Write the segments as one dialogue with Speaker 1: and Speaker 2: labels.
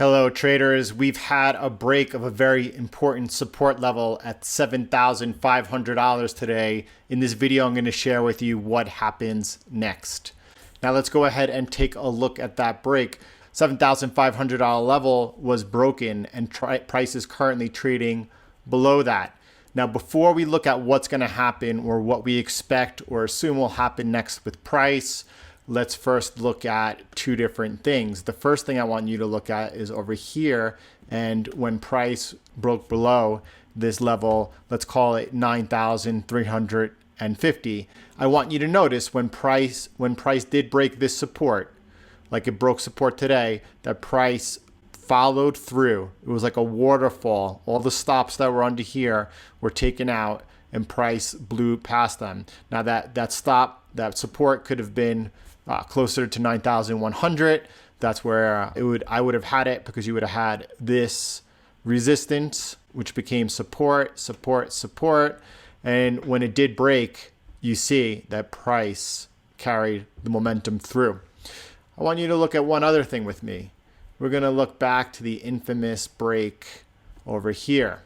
Speaker 1: Hello traders, we've had a break of a very important support level at $7,500 today. In this video, I'm going to share with you what happens next. Now let's go ahead and take a look at that break. $7,500 level was broken and price is currently trading below that. Now before we look at what's going to happen or what we expect or assume will happen next with price, let's first look at two different things. The first thing I want you to look at is over here, and when price broke below this level, let's call it 9,350. I want you to notice when price did break this support, like it broke support today, that price followed through. It was like a waterfall. All the stops that were under here were taken out and price blew past them. Now that support could have been closer to 9,100. That's where I would have had it, because you would have had this resistance, which became support, support, support. And when it did break, you see that price carried the momentum through. I want you to look at one other thing with me. We're going to look back to the infamous break over here.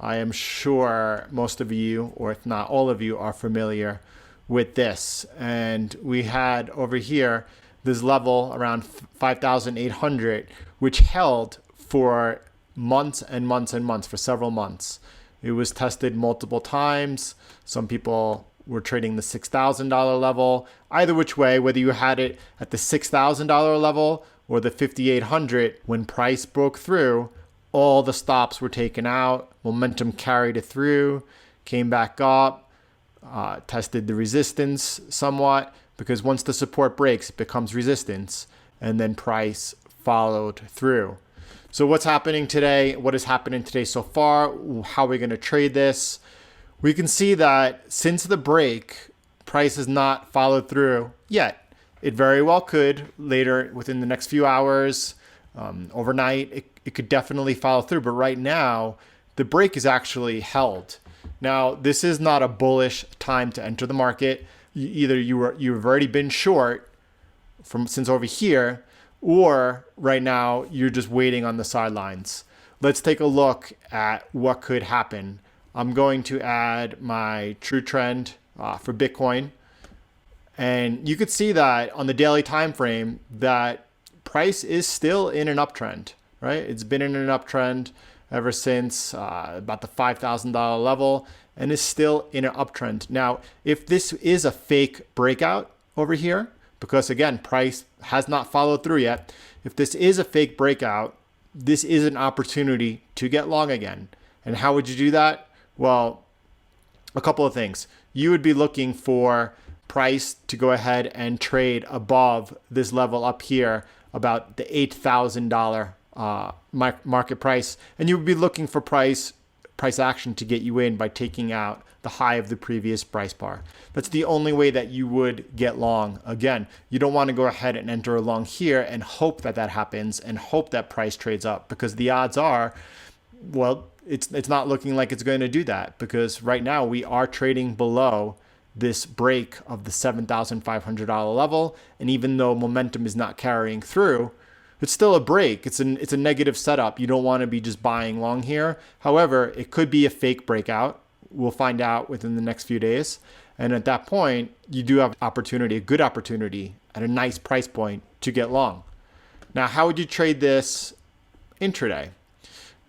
Speaker 1: I am sure most of you, or if not all of you, are familiar with this. And we had over here this level around 5,800, which held for months and months and months, for several months. It was tested multiple times. Some people were trading the $6,000 level. Either which way, whether you had it at the $6,000 level or the 5,800, when price broke through, all the stops were taken out, momentum carried it through, came back up, tested the resistance somewhat, because once the support breaks, it becomes resistance, and then price followed through. So what's happening today? What is happening today so far? How are we going to trade this? We can see that since the break, price has not followed through yet. It very well could later, within the next few hours, overnight, it could definitely follow through. But right now, the break is actually held. Now, this is not a bullish time to enter the market. Either you've already been short since over here, or right now you're just waiting on the sidelines. Let's take a look at what could happen. I'm going to add my true trend for Bitcoin, and you could see that on the daily time frame that price is still in an uptrend, right? It's been in an uptrend ever since about the $5,000 level, and is still in an uptrend. Now, if this is a fake breakout over here, because again, price has not followed through yet, if this is a fake breakout, this is an opportunity to get long again. And how would you do that? Well, a couple of things. You would be looking for price to go ahead and trade above this level up here, about the $8,000 market price, and you would be looking for price action to get you in by taking out the high of the previous price bar. That's the only way that you would get long. Again, you don't want to go ahead and enter a long here and hope that happens and hope that price trades up, because the odds are, well, it's not looking like it's going to do that, because right now we are trading below this break of the $7,500 level, and even though momentum is not carrying through, it's still a break. It's a negative setup. You don't want to be just buying long here. However, it could be a fake breakout. We'll find out within the next few days. And at that point, you do have opportunity, a good opportunity at a nice price point to get long. Now, how would you trade this intraday?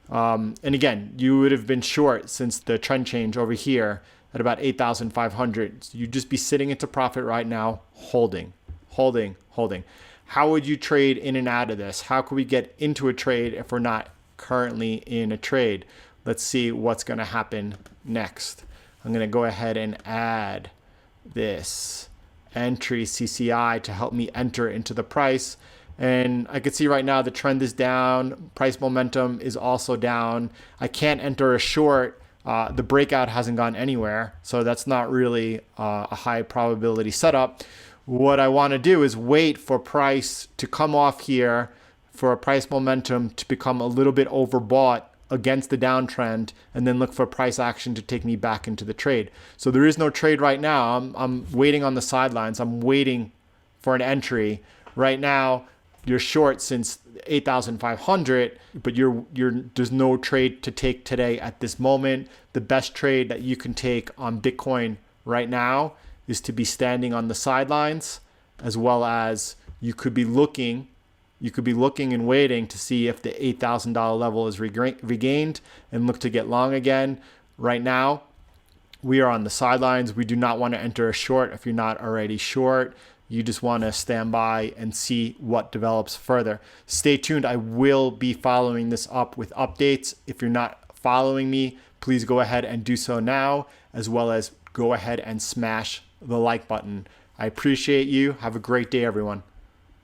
Speaker 1: And again, you would have been short since the trend change over here at about 8,500. So you'd just be sitting into profit right now, holding. How would you trade in and out of this? How could we get into a trade if we're not currently in a trade? Let's see what's going to happen next. I'm going to go ahead and add this entry CCI to help me enter into the price. And I can see right now the trend is down. Price momentum is also down. I can't enter a short. The breakout hasn't gone anywhere, so that's not really a high probability setup. What I want to do is wait for price to come off here, for a price momentum to become a little bit overbought against the downtrend, and then look for price action to take me back into the trade. So there is no trade right now. I'm waiting on the sidelines. I'm waiting for an entry. Right now, you're short since 8,500, but there's no trade to take today at this moment. The best trade that you can take on Bitcoin right now is to be standing on the sidelines, as well as you could be looking and waiting to see if the $8,000 level is regained and look to get long again. Right now, we are on the sidelines. We do not want to enter a short if you're not already short. You just want to stand by and see what develops further. Stay tuned. I will be following this up with updates. If you're not following me, please go ahead and do so now, as well as go ahead and smash the like button. I appreciate you. Have a great day, everyone.